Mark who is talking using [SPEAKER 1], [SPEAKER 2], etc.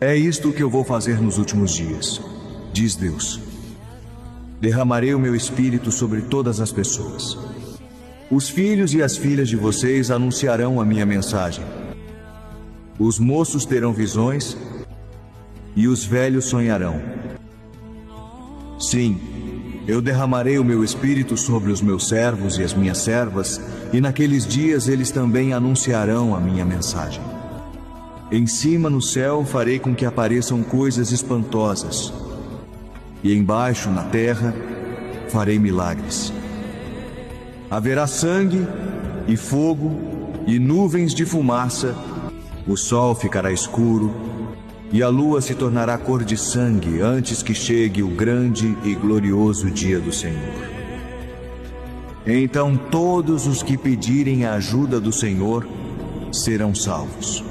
[SPEAKER 1] É isto que eu vou fazer nos últimos dias, diz Deus. Derramarei o meu espírito sobre todas as pessoas. Os filhos e as filhas de vocês anunciarão a minha mensagem. Os moços terão visões e os velhos sonharão. Sim, eu derramarei o meu espírito sobre os meus servos e as minhas servas, e naqueles dias eles também anunciarão a minha mensagem. Em cima no céu farei com que apareçam coisas espantosas, e embaixo na terra farei milagres. Haverá sangue e fogo e nuvens de fumaça, o sol ficará escuro e a lua se tornará cor de sangue antes que chegue o grande e glorioso dia do Senhor. Então todos os que pedirem a ajuda do Senhor serão salvos.